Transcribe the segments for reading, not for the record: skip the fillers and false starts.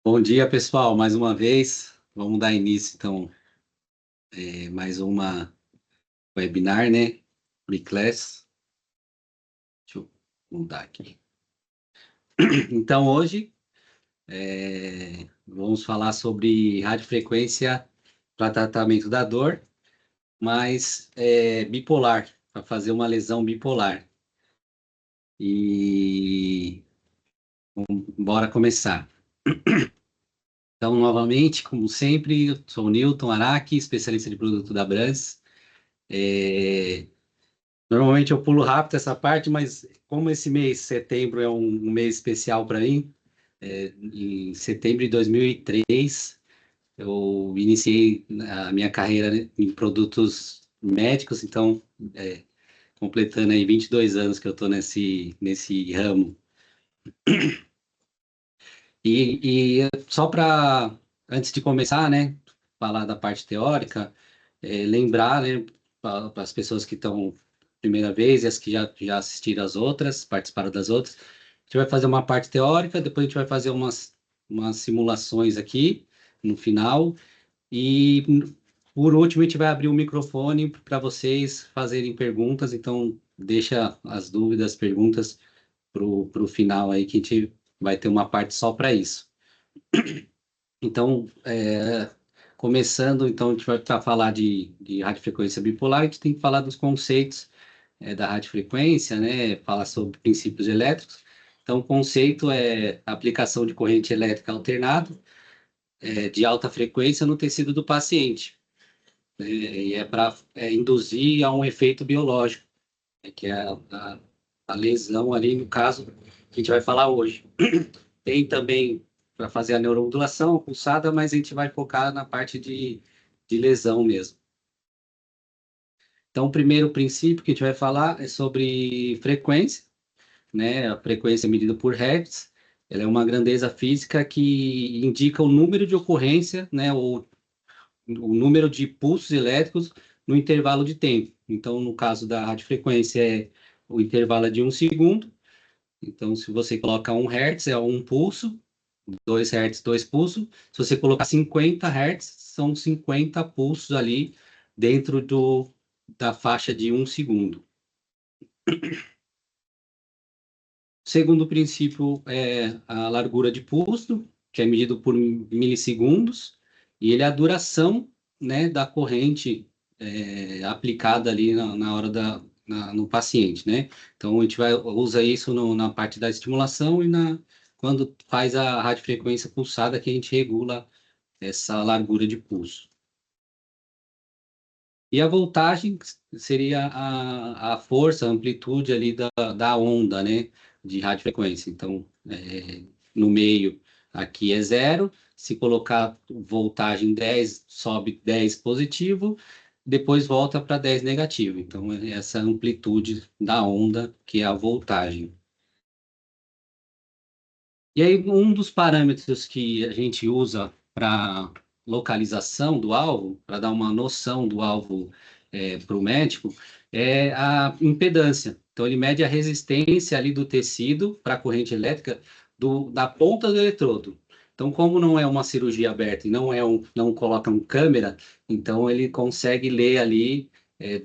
Bom dia, pessoal. Mais uma vez, vamos dar início, então, mais uma webinar, né? Class. Deixa eu mudar aqui. Então, hoje, vamos falar sobre radiofrequência para tratamento da dor, mas bipolar, para fazer uma lesão bipolar. E bora começar. Então, novamente, como sempre, eu sou o Newton Araki, especialista de produto da Brans. Normalmente eu pulo rápido essa parte, mas como esse mês, setembro, é um mês especial para mim, em setembro de 2003, eu iniciei a minha carreira, né, em produtos médicos, então, completando aí 22 anos que eu estou nesse ramo. E só para, antes de começar, né, falar da parte teórica, lembrar, né, para as pessoas que estão primeira vez e as que já assistiram as outras, participaram das outras, a gente vai fazer uma parte teórica, depois a gente vai fazer umas simulações aqui no final, e por último a gente vai abrir o microfone para vocês fazerem perguntas, então deixa as dúvidas, perguntas para o final aí, que a gente vai ter uma parte só para isso. Então, começando, então, a gente vai para falar de radiofrequência bipolar, a gente tem que falar dos conceitos da radiofrequência, né? Falar sobre princípios elétricos. Então, o conceito é a aplicação de corrente elétrica alternada de alta frequência no tecido do paciente. E é para induzir a um efeito biológico, que é a lesão ali, no caso, que a gente vai falar hoje. Tem também para fazer a neuromodulação, a pulsada, mas a gente vai focar na parte de lesão mesmo. Então, o primeiro princípio que a gente vai falar é sobre frequência, né? A frequência medida por Hertz. Ela é uma grandeza física que indica o número de ocorrência, né? O número de pulsos elétricos no intervalo de tempo. Então, no caso da radiofrequência, o intervalo é de 1 segundo. Então, se você coloca 1 Hz, é um pulso, 2 Hz, dois pulsos. Se você colocar 50 Hz, são 50 pulsos ali dentro da faixa de 1 segundo. O segundo princípio é a largura de pulso, que é medido por milissegundos, e ele é a duração, né, da corrente aplicada ali na hora no paciente, né? Então, a gente usa isso na parte da estimulação e quando faz a radiofrequência pulsada, que a gente regula essa largura de pulso. E a voltagem seria a força, a amplitude ali da onda, né, de radiofrequência. Então, no meio aqui é zero, se colocar voltagem 10, sobe 10 positivo, depois volta para 10 negativo. Então, é essa amplitude da onda, que é a voltagem. E aí, um dos parâmetros que a gente usa para localização do alvo, para dar uma noção do alvo para o médico, é a impedância. Então, ele mede a resistência ali do tecido para a corrente elétrica da ponta do eletrodo. Então, como não é uma cirurgia aberta e não coloca um câmera, então ele consegue ler ali,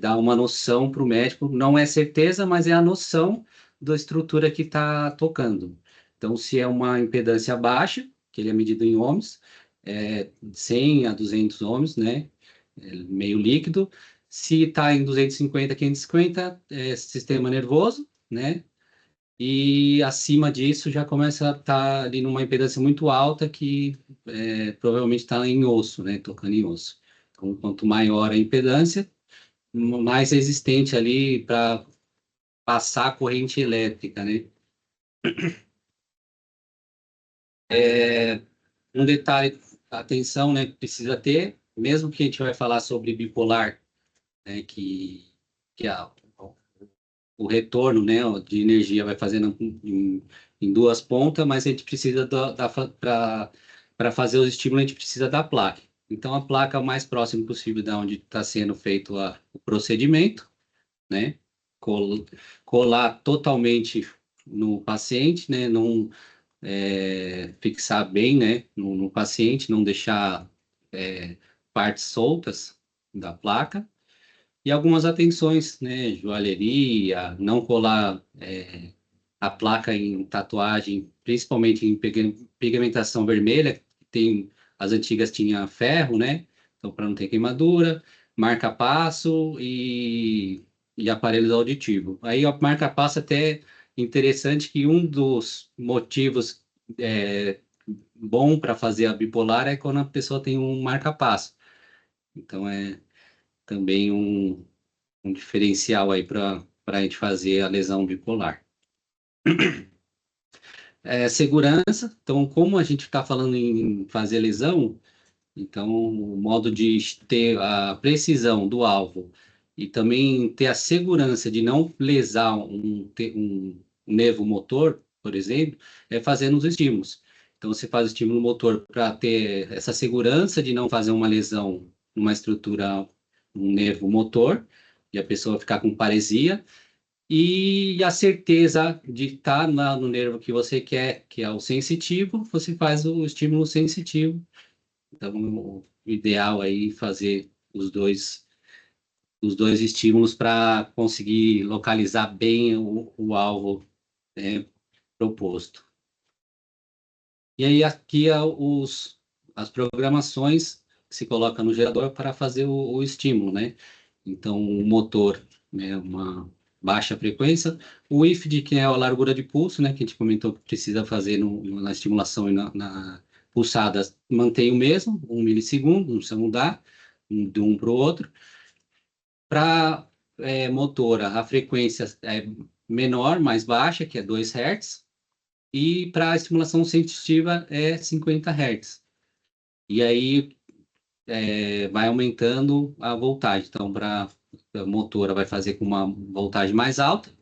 dar uma noção para o médico. Não é certeza, mas é a noção da estrutura que está tocando. Então, se é uma impedância baixa, que ele é medido em ohms, 100 a 200 ohms, né? Meio líquido. Se está em 250, 550, é sistema nervoso, né? E acima disso já começa a estar ali numa impedância muito alta que provavelmente está em osso, né? Tocando em osso. Então, quanto maior a impedância, mais resistente ali para passar a corrente elétrica, né? Um detalhe, atenção, né, que precisa ter, mesmo que a gente vai falar sobre bipolar, né, que o retorno, né, de energia vai fazendo em duas pontas, mas a gente precisa para fazer os estímulos, a gente precisa da placa. Então, a placa é o mais próximo possível da onde está sendo feito o procedimento, né, colar totalmente no paciente, né, fixar bem, né, no paciente, não deixar partes soltas da placa. E algumas atenções, né, joalheria, não colar a placa em tatuagem, principalmente em pigmentação vermelha, tem, as antigas tinha ferro, né, então para não ter queimadura, marca-passo e aparelhos auditivos. Aí o marca-passo até interessante que um dos motivos é, bom para fazer a bipolar é quando a pessoa tem um marca-passo. Então é também um diferencial aí para a gente fazer a lesão bipolar. Segurança, então, como a gente está falando em fazer lesão, então, o modo de ter a precisão do alvo e também ter a segurança de não lesar um nervo motor, por exemplo, é fazendo os estímulos. Então, você faz o estímulo motor para ter essa segurança de não fazer uma lesão numa estrutura, um nervo motor, e a pessoa ficar com paresia, e a certeza de estar no nervo que você quer, que é o sensitivo, você faz o estímulo sensitivo. Então, o ideal aí é fazer os dois estímulos para conseguir localizar bem o alvo, né, proposto. E aí aqui as programações que se coloca no gerador para fazer o estímulo, né? Então, o motor, né, uma baixa frequência, o IFD, que é a largura de pulso, né, que a gente comentou que precisa fazer na estimulação e na pulsada, mantém o mesmo, 1 milissegundo, não precisa mudar de um para o outro. Para motora, a frequência é menor, mais baixa, que é 2 Hz, e para a estimulação sensitiva é 50 Hz. E aí vai aumentando a voltagem. Então, para a motora vai fazer com uma voltagem mais alta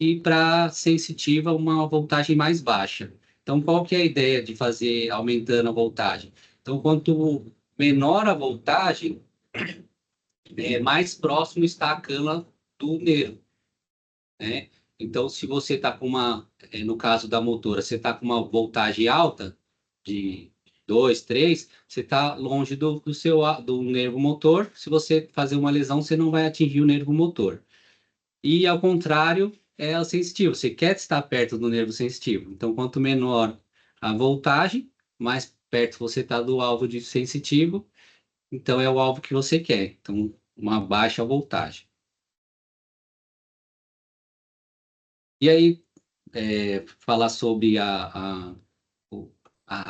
e para sensitiva uma voltagem mais baixa. Então, qual que é a ideia de fazer aumentando a voltagem? Então, quanto menor a voltagem, mais próximo está a cânula do nervo, né? Então, se você está com no caso da motora, você está com uma voltagem alta, de 2, 3, você está longe do nervo motor. Se você fazer uma lesão, você não vai atingir o nervo motor. E, ao contrário, é o sensitivo. Você quer estar perto do nervo sensitivo. Então, quanto menor a voltagem, mais perto você está do alvo de sensitivo. Então, é o alvo que você quer. Então, uma baixa voltagem. E aí, falar sobre a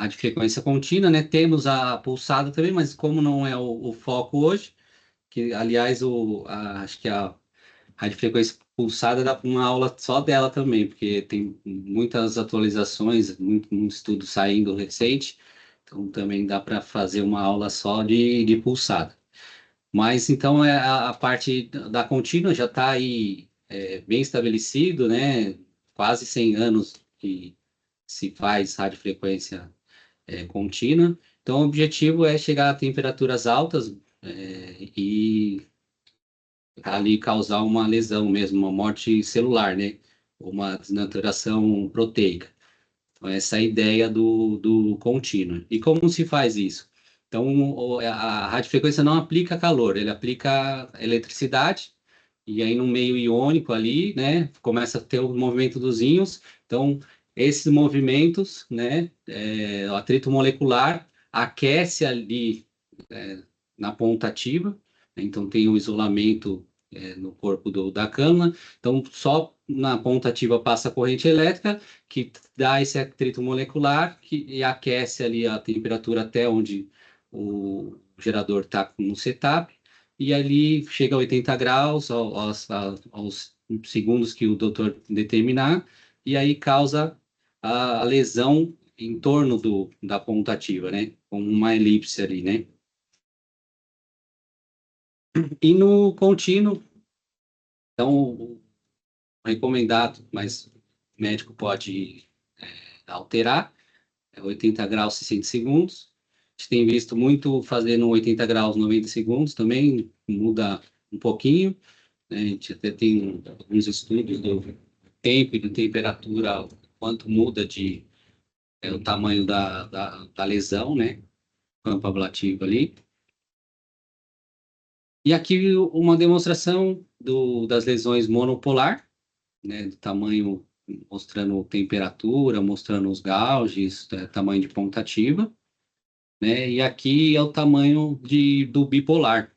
de frequência contínua, né? Temos a pulsada também, mas como não é o foco hoje, que aliás acho que a radiofrequência pulsada dá para uma aula só dela também, porque tem muitas atualizações, muito estudo saindo recente, então também dá para fazer uma aula só de pulsada. Mas então a parte da contínua já está aí bem estabelecido, né? Quase 100 anos que se faz radiofrequência contínua. Então, o objetivo é chegar a temperaturas altas e ali causar uma lesão mesmo, uma morte celular, né? Uma desnaturação proteica. Então, essa é a ideia do contínuo. E como se faz isso? Então, a radiofrequência não aplica calor, ele aplica eletricidade, e aí no meio iônico ali, né, começa a ter o movimento dos íons. Então, esses movimentos, né, o atrito molecular aquece ali na ponta ativa, né, então tem o isolamento no corpo da cânula, então só na ponta ativa passa a corrente elétrica, que dá esse atrito molecular e aquece ali a temperatura até onde o gerador está no setup, e ali chega a 80 graus aos segundos que o doutor determinar, e aí causa a lesão em torno da ponta ativa, né? Com uma elipse ali, né? E no contínuo, então, o recomendado, mas o médico pode alterar, é 80 graus, 60 segundos. A gente tem visto muito fazendo 80 graus, 90 segundos também, muda um pouquinho, né? A gente até tem alguns estudos do tempo e de temperatura, quanto muda é o tamanho da lesão, né? Campo ablativo ali. E aqui uma demonstração das lesões monopolar, né? Do tamanho, mostrando temperatura, mostrando os gauges, tamanho de ponta ativa, né? E aqui é o tamanho do bipolar.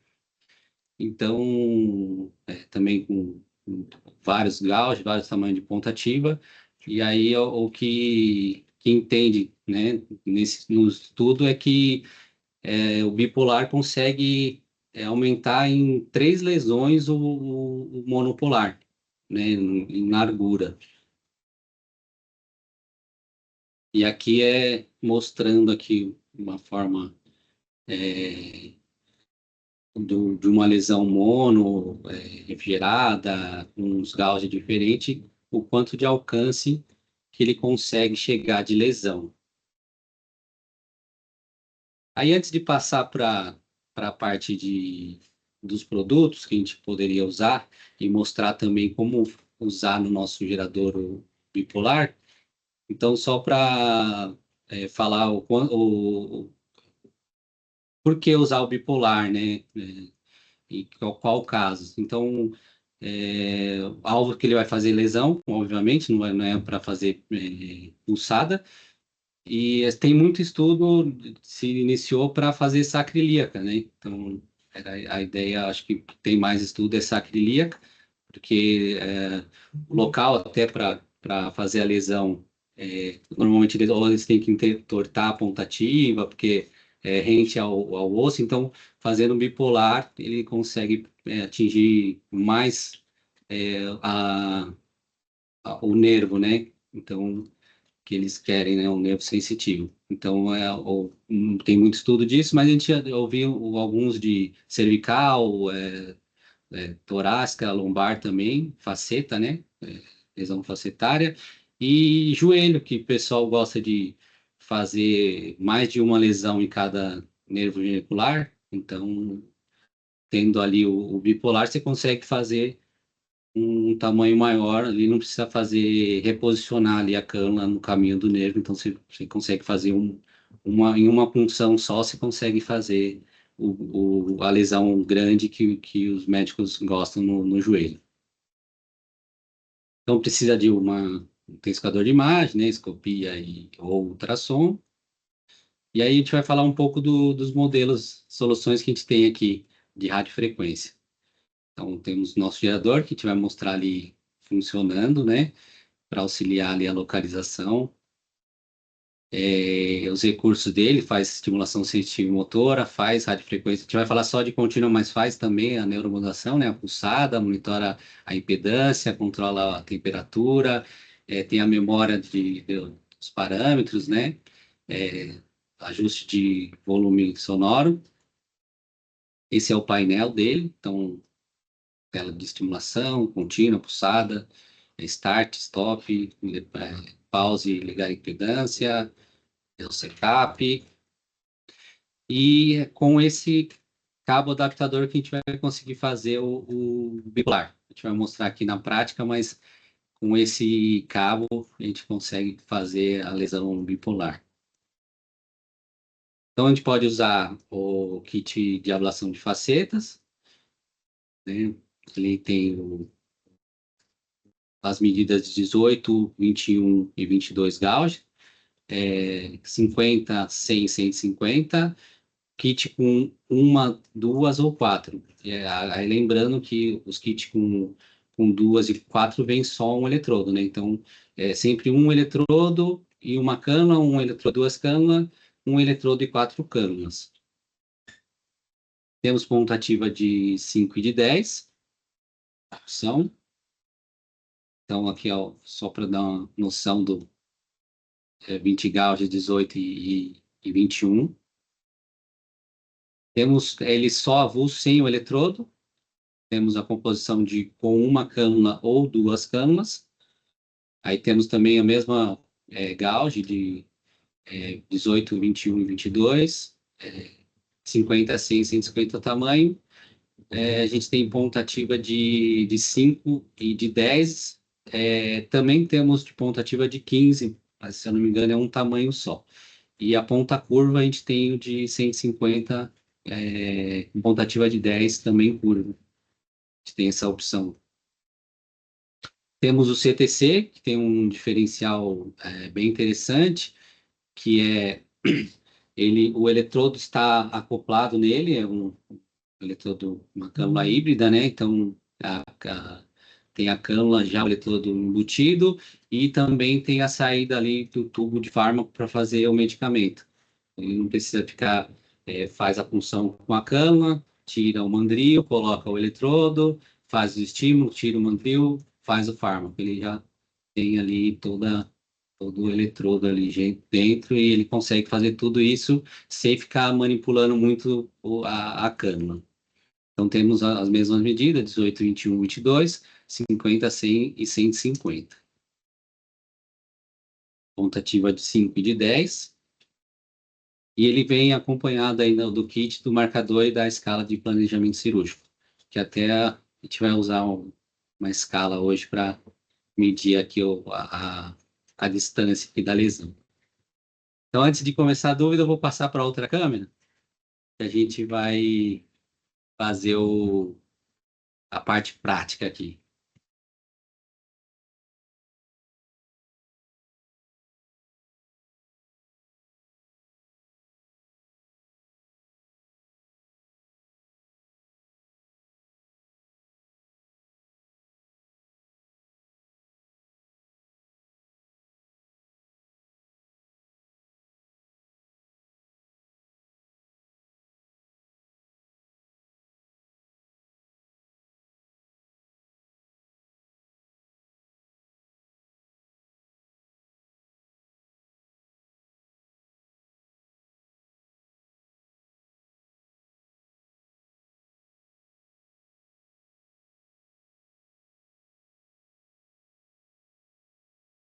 Então, também com vários gauges, vários tamanhos de ponta ativa. E aí o que entende, né, no estudo é que o bipolar consegue aumentar em 3 lesões o monopolar, né, em largura. E aqui mostrando aqui uma forma de uma lesão mono, refrigerada, com uns gauge diferentes, o quanto de alcance que ele consegue chegar de lesão. Aí, antes de passar para a parte dos produtos que a gente poderia usar e mostrar também como usar no nosso gerador bipolar, então, só para falar o por que usar o bipolar, né? E qual o caso. Então, alvo que ele vai fazer lesão, obviamente, não é para fazer pulsada, e tem muito estudo, se iniciou para fazer sacrilíaca, né? Então, a ideia, acho que tem mais estudo, é sacrilíaca, porque o local até para fazer a lesão, normalmente ou eles têm que entortar a ponta ativa, porque é rente ao osso, então fazendo um bipolar ele consegue atingir mais o nervo, né? Então, que eles querem, né? Um nervo sensitivo. Então, tem muito estudo disso, mas a gente já ouviu alguns de cervical, torácica, lombar também, faceta, né? Lesão facetária, e joelho, que o pessoal gosta de fazer mais de uma lesão em cada nervo genicular. Então, tendo ali o bipolar, você consegue fazer um tamanho maior ali, não precisa fazer, reposicionar ali a cânula no caminho do nervo, então você consegue fazer em uma punção só, você consegue fazer a lesão grande que os médicos gostam no joelho. Então precisa de um intensificador de imagem, né, escopia ou ultrassom, e aí a gente vai falar um pouco dos modelos, soluções que a gente tem aqui de radiofrequência. Então temos nosso gerador, que a gente vai mostrar ali funcionando, né, para auxiliar ali a localização. Os recursos dele, faz estimulação sensitiva e motora, faz radiofrequência. A gente vai falar só de contínua, mas faz também a neuromodulação, né? A pulsada, monitora a impedância, controla a temperatura, tem a memória dos parâmetros, né? É, ajuste de volume sonoro. Esse é o painel dele, então, tela de estimulação, contínua, pulsada, start, stop, pause, ligar a impedância, o setup, e com esse cabo adaptador que a gente vai conseguir fazer o bipolar. A gente vai mostrar aqui na prática, mas com esse cabo a gente consegue fazer a lesão bipolar. Então a gente pode usar o kit de ablação de facetas, né? Ele tem as medidas de 18, 21 e 22 gauge, 50, 100, 150, kit com uma, duas ou quatro. Aí lembrando que os kits com duas e quatro vem só um eletrodo, né? Então, é sempre um eletrodo e uma cânula, um eletrodo, duas cânulas, um eletrodo e quatro cânulas. Temos ponta ativa de 5 e de 10. Opção. Então, aqui, ó, só para dar uma noção do 20 gauge, 18 e 21. Temos ele só avulso sem o eletrodo. Temos a composição com uma cânula ou duas cânulas. Aí temos também a mesma gauge de 18, 21 e 22, 50, 100, 150 tamanho. A gente tem ponta ativa de 5 e de 10. Também temos de ponta ativa de 15 mas se eu não me engano é um tamanho só. E a ponta curva a gente tem o de 150, com ponta ativa de 10 também curva. A gente tem essa opção. Temos o CTC, que tem um diferencial bem interessante, que é o eletrodo está acoplado nele, é um eletrodo, uma cânula híbrida, né? Então tem a cânula já, o eletrodo embutido, e também tem a saída ali do tubo de fármaco para fazer o medicamento. Ele não precisa ficar, faz a punção com a cânula, tira o mandril, coloca o eletrodo, faz o estímulo, tira o mandril, faz o fármaco. Ele já tem ali todo o eletrodo ali dentro e ele consegue fazer tudo isso sem ficar manipulando muito a cânula. Então temos as mesmas medidas, 18, 21, 22, 50, 100 e 150. Ponta ativa de 5 e de 10. E ele vem acompanhado ainda do kit do marcador e da escala de planejamento cirúrgico, que até a gente vai usar uma escala hoje para medir aqui a distância aqui da lesão. Então, antes de começar a dúvida, eu vou passar para outra câmera, que a gente vai fazer a parte prática aqui.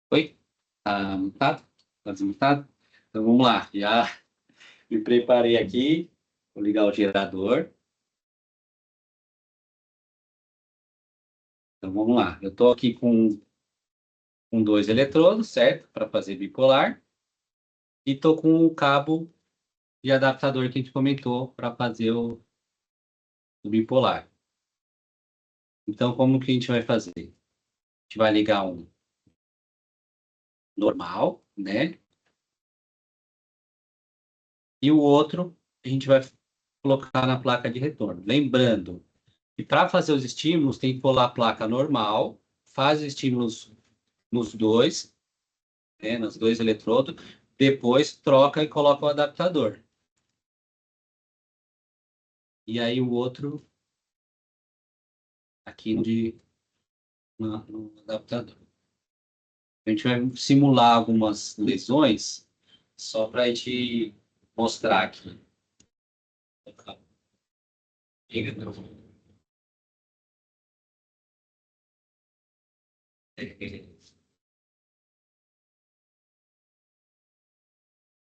Oi? Tá mutado? Tá desmutado? Então, vamos lá. Já me preparei aqui. Vou ligar o gerador. Então, vamos lá. Eu estou aqui com dois eletrodos, certo? Para fazer bipolar. E estou com o cabo de adaptador que a gente comentou para fazer o bipolar. Então, como que a gente vai fazer? A gente vai ligar um normal, né? E o outro a gente vai colocar na placa de retorno. Lembrando que para fazer os estímulos tem que colar a placa normal, faz os estímulos nos dois, né, nos dois eletrodos, depois troca e coloca o adaptador. E aí o outro aqui no adaptador. A gente vai simular algumas lesões só para a gente mostrar aqui.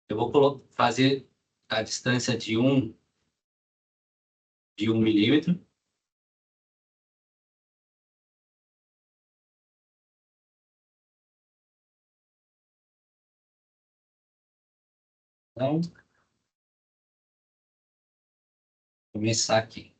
Eu vou fazer a distância de 1 milímetro. Então, começar aqui.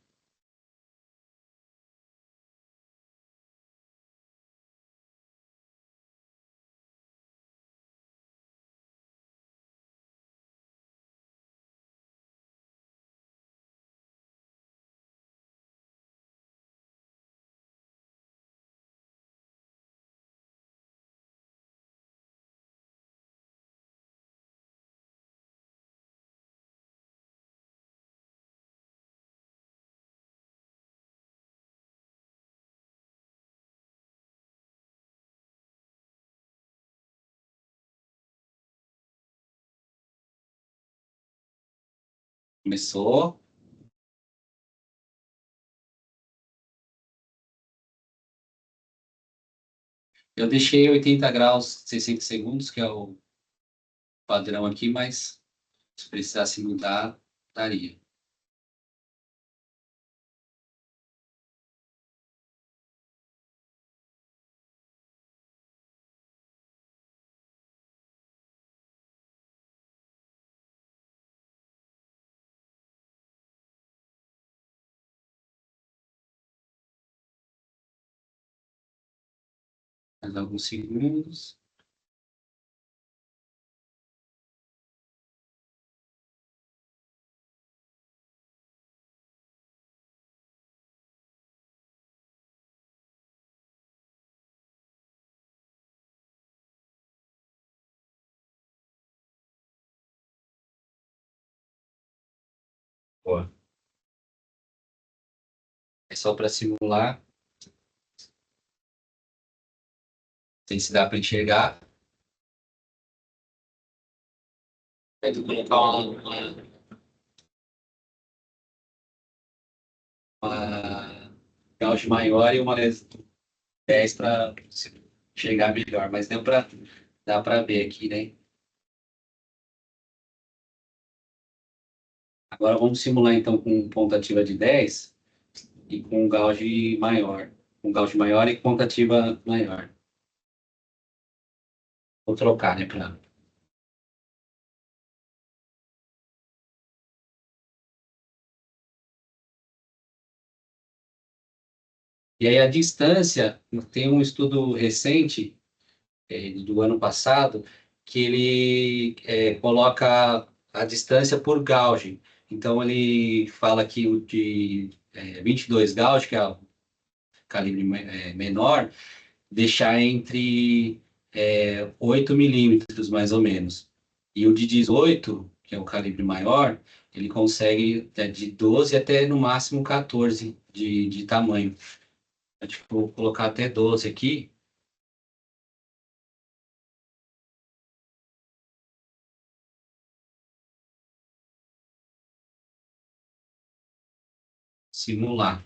Começou. Eu deixei 80 graus, 60 segundos, que é o padrão aqui, mas se precisasse mudar, daria. Mais alguns segundos. Boa. É só para simular. Não sei se dá para enxergar. Aí tu colocar uma gauge maior e uma 10 para chegar melhor. Mas dá para ver aqui, né? Agora vamos simular então com ponta ativa de 10 e com gauge maior. Com gauge maior e ponta ativa maior. Vou trocar, né? E aí a distância, tem um estudo recente, do ano passado, que ele coloca a distância por gauge. Então ele fala que o de 22 gauge, que é o calibre menor, deixar entre 8 milímetros, mais ou menos. E o de 18, que é o calibre maior, ele consegue de 12 até no máximo 14 de tamanho. Eu, tipo, vou colocar até 12 aqui, simular.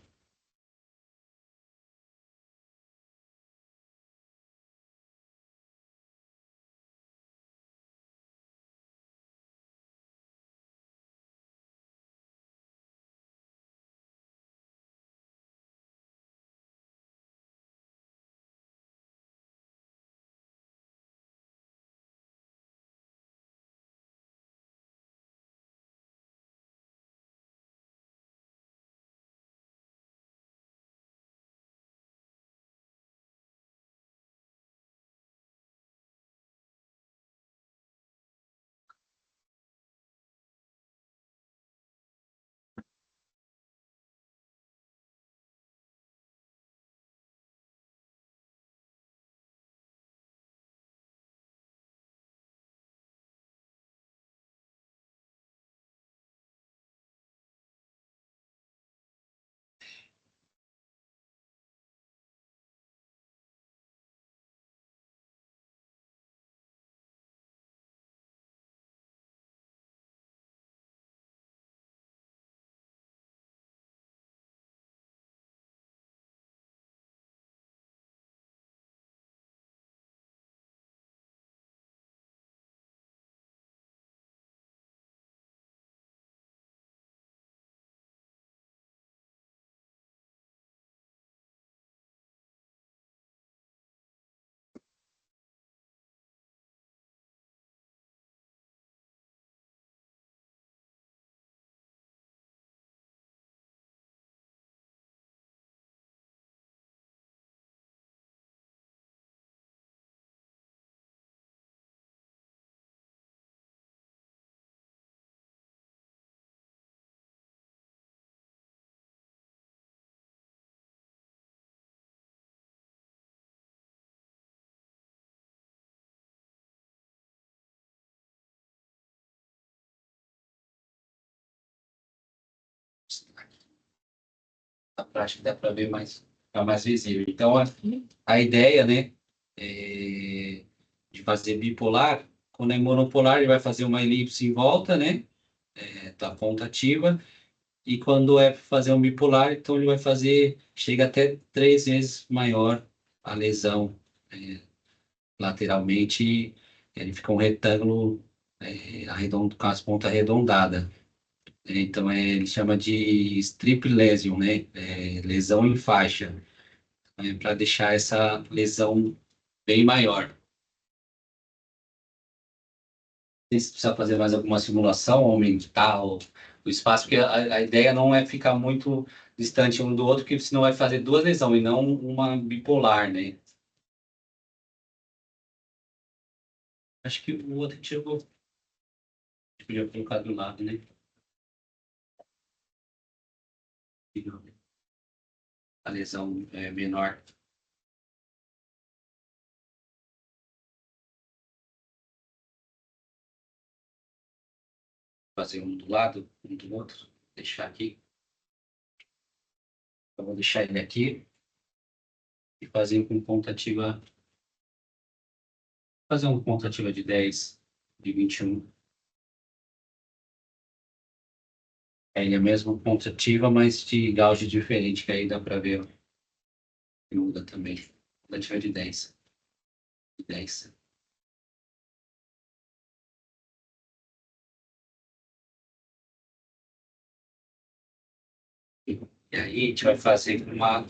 Na prática dá para ver mais, ficar mais visível. Então, a ideia, né, é de fazer bipolar, quando é monopolar, ele vai fazer uma elipse em volta, né, da ponta ativa, e quando é fazer um bipolar, então ele vai fazer, chega até 3 vezes maior a lesão lateralmente, ele fica um retângulo com as pontas arredondadas. Então, ele chama de strip lesion, né? Lesão em faixa, para deixar essa lesão bem maior. Se precisa fazer mais alguma simulação, aumentar o espaço, porque a ideia não é ficar muito distante um do outro, porque senão vai fazer duas lesões e não uma bipolar, né? Acho que o outro que chegou, podia colocar do lado, né? A lesão é menor. Fazer um do lado, um do outro. Deixar aqui. Eu vou deixar ele aqui e fazer com ponta ativa. Fazer um ponta ativa de 10, de 21. É, ele é mesmo ponta ativa, mas de gauge diferente, que aí dá para ver. Que muda também. Ponta ativa de 10. De 10. E aí a gente vai fazer uma.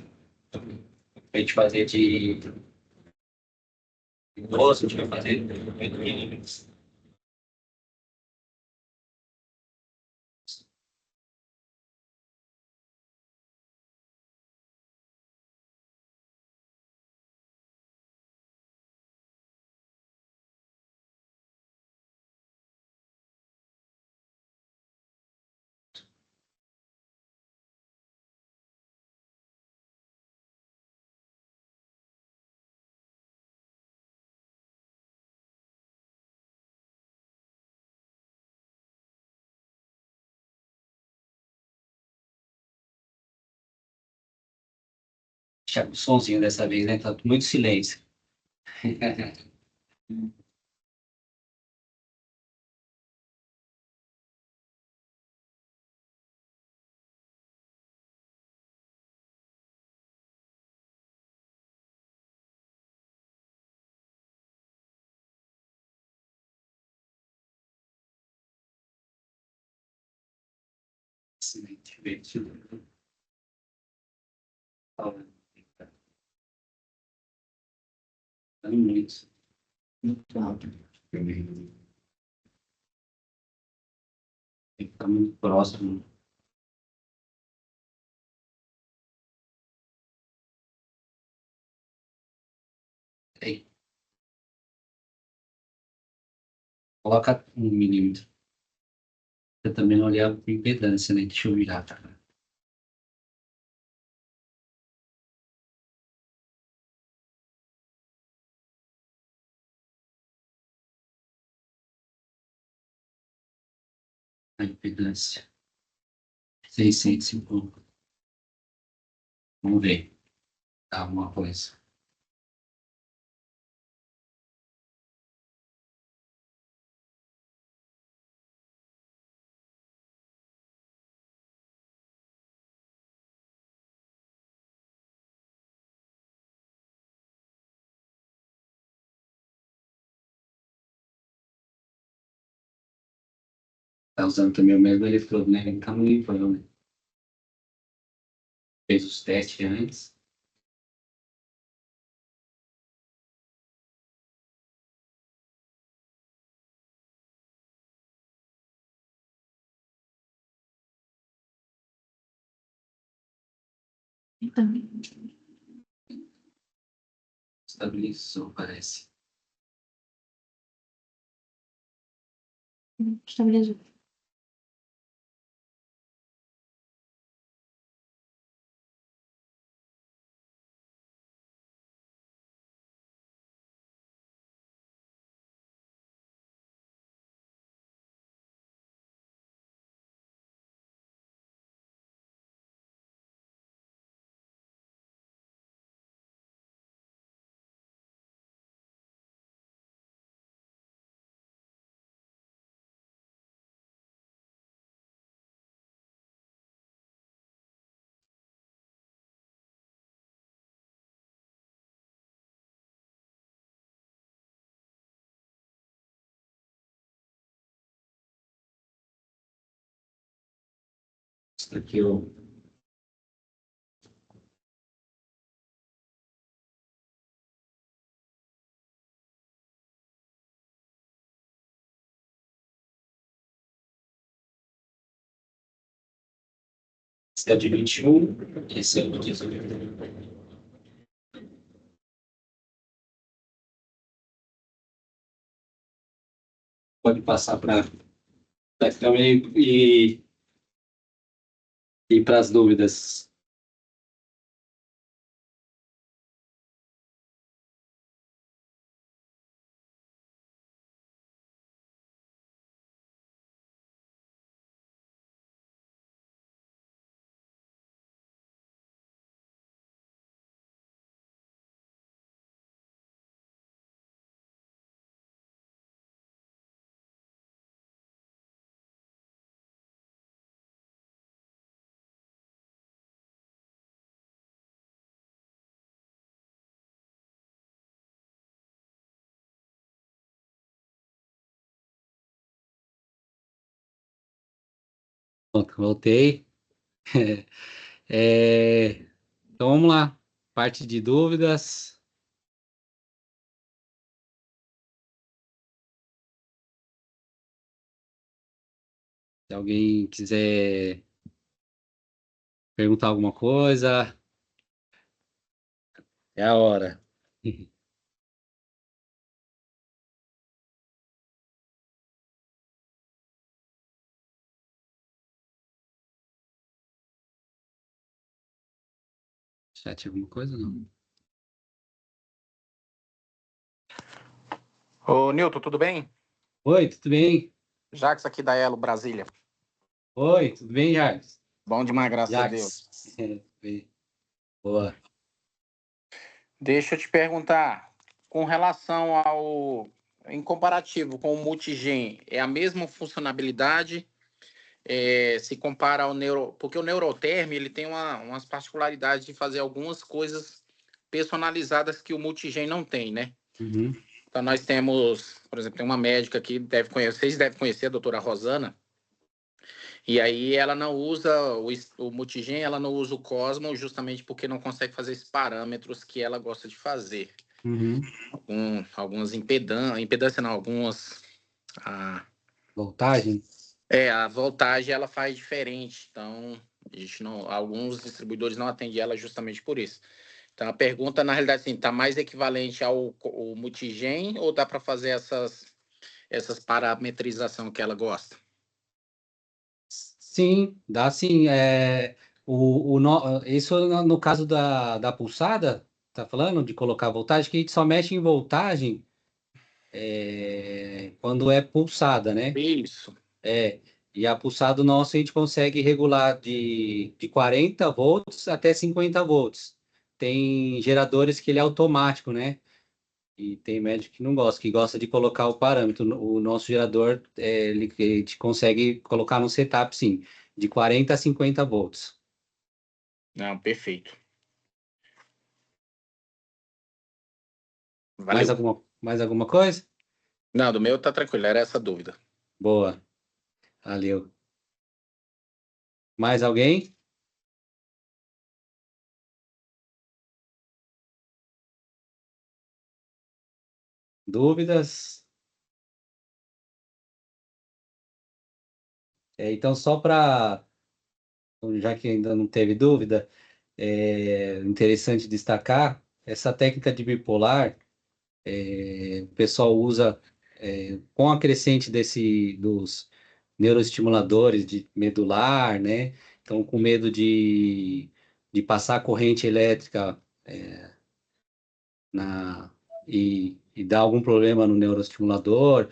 A gente fazer de 12, a gente vai fazer de 8 milímetros. Deixar o somzinho dessa vez, né? Tá muito silêncio. Silêncio. Tá muito. Muito alto. Tem que ficar muito próximo. Aí, coloca 1 milímetro. Eu também não olhar a impedância, né? Deixa eu virar, tá? A impedância. 600 e pouco. Vamos ver. Dá alguma coisa. Tá usando também o mesmo eletrodo, né? Ele tá no limpando, né? Fez os testes antes. Estabilizou, parece. Estabilizou. Isso aqui eu. Esse é o de 21, esse é o de 18. pode passar para a câmera e para as dúvidas. Pronto, voltei. Então vamos lá. Parte de dúvidas. Se alguém quiser perguntar alguma coisa, é a hora. Chat, alguma coisa? Não. Ô, Nilton, tudo bem? Oi, tudo bem? Jax aqui da Elo, Brasília. Oi, tudo bem, Jacques? Bom demais, graças a Deus. Jacques. Bem. Boa. Deixa eu te perguntar, com relação ao... Em comparativo com o Multigen, é a mesma funcionalidade? Se compara ao Neuro... Porque o Neuroterm, ele tem umas particularidades de fazer algumas coisas personalizadas que o Multigen não tem, né? Uhum. Então, nós temos, por exemplo, tem uma médica que vocês devem conhecer, a doutora Rosana. E aí ela não usa o Multigen, ela não usa o Cosmo, justamente porque não consegue fazer esses parâmetros que ela gosta de fazer. Uhum. Algumas impedância não, algumas... Voltagem? A voltagem ela faz diferente, então a gente não, alguns distribuidores não atendem ela justamente por isso. Então a pergunta, na realidade, assim, está mais equivalente ao Multigen ou dá para fazer essas parametrização que ela gosta? Sim, dá sim. Isso no caso da pulsada, tá falando de colocar voltagem, que a gente só mexe em voltagem quando é pulsada, né? Isso. E a pulsada nossa a gente consegue regular de 40 volts até 50 volts. Tem geradores que ele é automático, né? E tem médico que não gosta, que gosta de colocar o parâmetro. O nosso gerador, a gente consegue colocar no setup, sim, de 40 a 50 volts. Não, perfeito. Mais Valeu. alguma coisa? Não, do meu tá tranquilo, era essa a dúvida. Boa, valeu. Mais alguém? Dúvidas? Então, só para, já que ainda não teve dúvida, interessante destacar essa técnica de bipolar. O pessoal usa com a crescente dos neuroestimuladores de medular, né? Então, com medo de passar corrente elétrica na, e dar algum problema no neuroestimulador,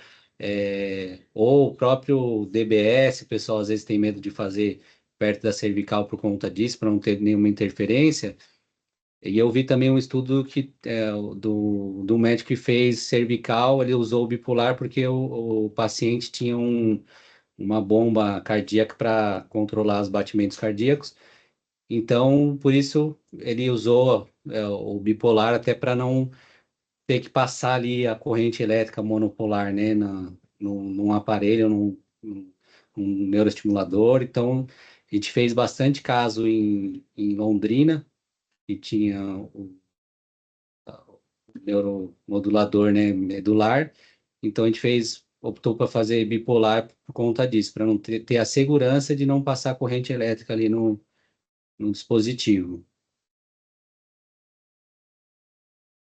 ou o próprio DBS, o pessoal às vezes tem medo de fazer perto da cervical por conta disso, para não ter nenhuma interferência. E eu vi também um estudo do médico que fez cervical, ele usou o bipolar porque o paciente tinha uma bomba cardíaca para controlar os batimentos cardíacos. Então, por isso, ele usou o bipolar até para não ter que passar ali a corrente elétrica monopolar, né, num aparelho, num neuroestimulador. Então, a gente fez bastante caso em Londrina, que tinha neuromodulador, né, medular. Então a gente optou para fazer bipolar por conta disso, para não ter a segurança de não passar corrente elétrica ali no dispositivo.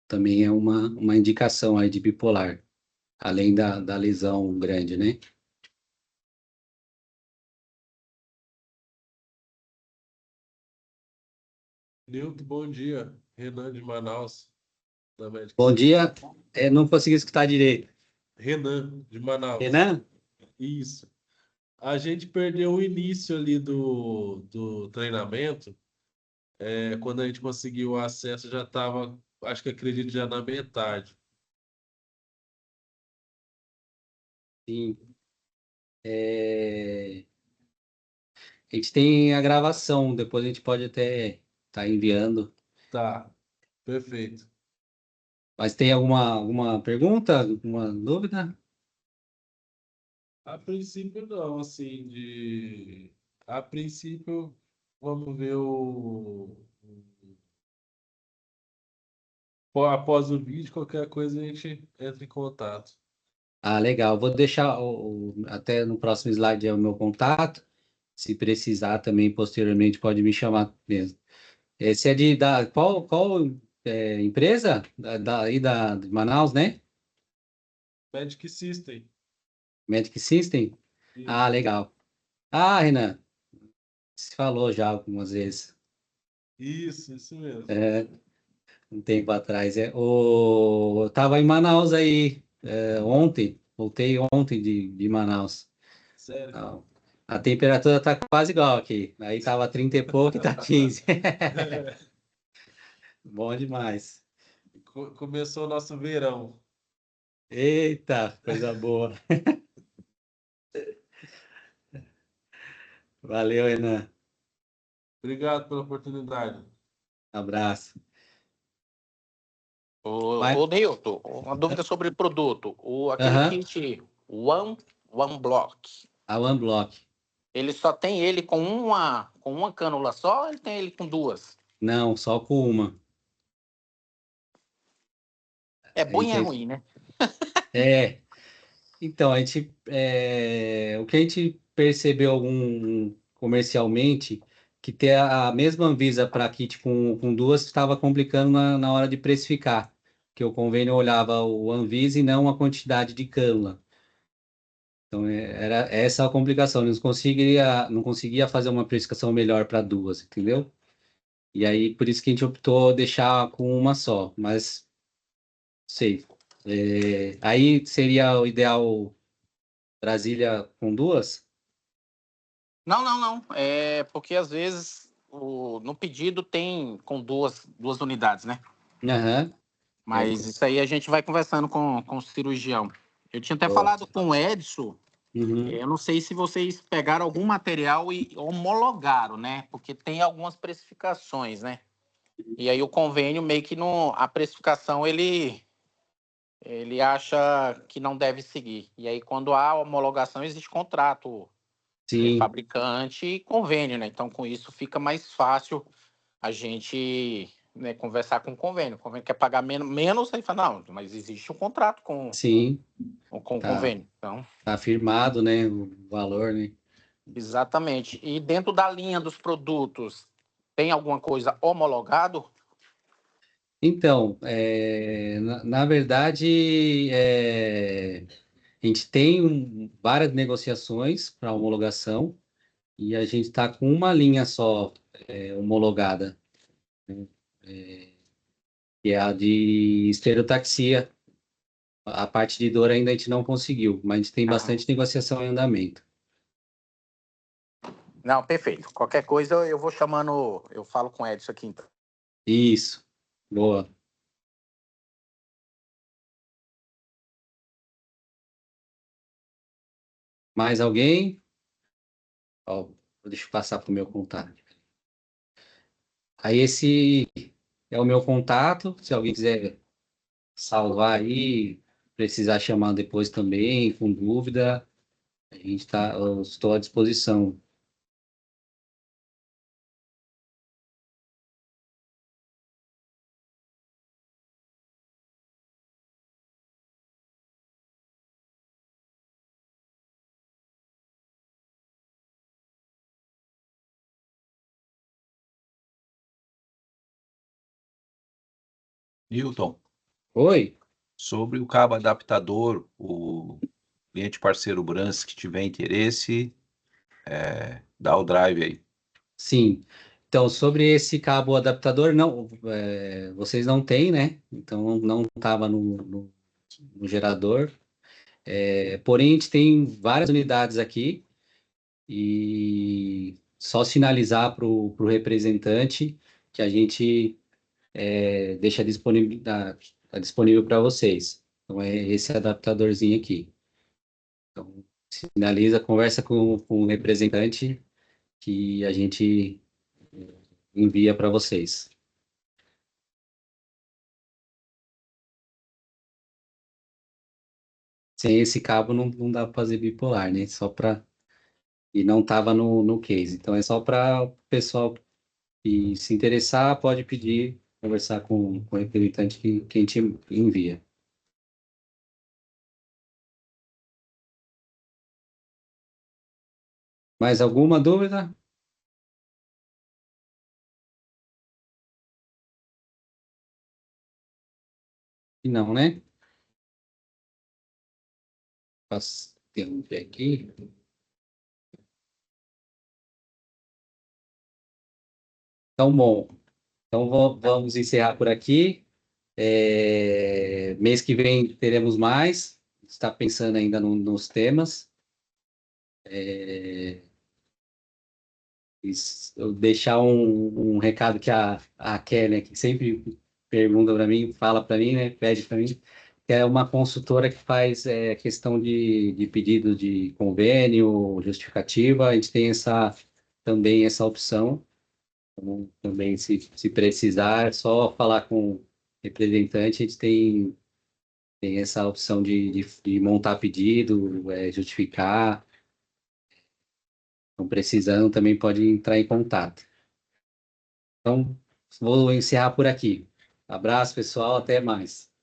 Também é uma indicação aí de bipolar. além da lesão grande, né? Nilton, bom dia. Renan de Manaus, da Medic Bom System. dia. Não consegui escutar direito. Renan de Manaus. Renan? Isso. A gente perdeu o início ali do treinamento. Quando a gente conseguiu o acesso, já estava, acho que acredito, já na metade. Sim. É, A gente tem a gravação, depois a gente pode até estar enviando. Tá, perfeito. Mas tem alguma pergunta, alguma dúvida? A princípio, não, assim, A princípio, vamos ver após o vídeo, qualquer coisa a gente entra em contato. Ah, legal. Vou deixar até no próximo slide é o meu contato. Se precisar também, posteriormente, pode me chamar mesmo. Esse é qual empresa? Aí de Manaus, né? Magic System. Magic System? Ah, Isso. legal. Ah, Renan, se falou já algumas vezes. Isso mesmo. É, um tempo atrás. Eu tava em Manaus aí ontem, voltei ontem de Manaus. Sério. Ah, a temperatura tá quase igual aqui. Aí tava 30 e pouco e tá 15. Bom demais. Começou o nosso verão. Eita, coisa boa. Valeu, Renan. Obrigado pela oportunidade. Abraço. Vai. Ô, Nilton, uma dúvida sobre o produto. Aquele Aham, kit One Block, a OneBlock. ele só tem ele com uma cânula só ou ele tem ele com duas? Não, só com uma. É A bom e é gente, ruim, né? é, então, o que a gente percebeu comercialmente, que ter a mesma Anvisa para kit com duas estava complicando na hora de precificar, que o convênio olhava o Anvisa e não a quantidade de cânula. Então, era essa a complicação, não conseguia fazer uma precificação melhor para duas, entendeu? E aí, por isso que a gente optou deixar com uma só, mas sei. Aí seria o ideal Brasília com duas? Não, não, não. É porque às vezes no pedido tem com duas unidades, né? Aham. É, Mas isso aí a gente vai conversando com o cirurgião. Eu tinha até boa. falado com o Edson. Uhum. Eu não sei se vocês pegaram algum material e homologaram, né? Porque tem algumas precificações, né? E aí o convênio meio que não, a precificação ele acha que não deve seguir. E aí quando há homologação existe contrato Sim, fabricante e convênio, né? Então com isso fica mais fácil a gente, né, conversar com o convênio. O convênio quer pagar menos, aí fala, não, mas existe um contrato sim, com o tá, convênio. Então, tá afirmado, né, o valor, né? exatamente. E dentro da linha dos produtos, tem alguma coisa homologado? Então, na verdade, a gente tem várias negociações para homologação e a gente está com uma linha só homologada, né? Que é a de estereotaxia. A parte de dor ainda a gente não conseguiu, mas a gente tem Ah, bastante negociação em andamento. não, perfeito. Qualquer coisa eu vou chamando, eu falo com o Edson aqui então. Isso, boa. Mais alguém? Ó, deixa eu passar para o meu contato. Aí esse é o meu contato. Se alguém quiser salvar aí, precisar chamar depois também, com dúvida, eu estou à disposição. Newton, Oi? Sobre o cabo adaptador, o cliente parceiro Brans que tiver interesse, dá o drive aí. Sim. Então, sobre esse cabo adaptador, não, vocês não têm, né? Então, não estava no gerador. Porém, a gente tem várias unidades aqui e só sinalizar para o representante que a gente deixa tá disponível para vocês. Então, é esse adaptadorzinho aqui. Então, sinaliza, conversa com o representante que a gente envia para vocês. Sem esse cabo não dá para fazer bipolar, né? Só para. E não estava no case. Então é só para o pessoal que se interessar, pode pedir, conversar com o representante que a gente envia. Mais alguma dúvida? E não, né? Posso interromper aqui. Então, bom. Então, vamos encerrar por aqui. Mês que vem teremos mais. Está pensando ainda nos temas. Eu deixar um recado que a Kelly aqui sempre pergunta para mim, fala para mim, né? Pede para mim, que é uma consultora que faz questão de pedido de convênio, justificativa. A gente tem também essa opção. Então, também, se precisar, é só falar com o representante, a gente tem essa opção de montar pedido, justificar. Então, precisando, também pode entrar em contato. Então, vou encerrar por aqui. Abraço, pessoal, até mais.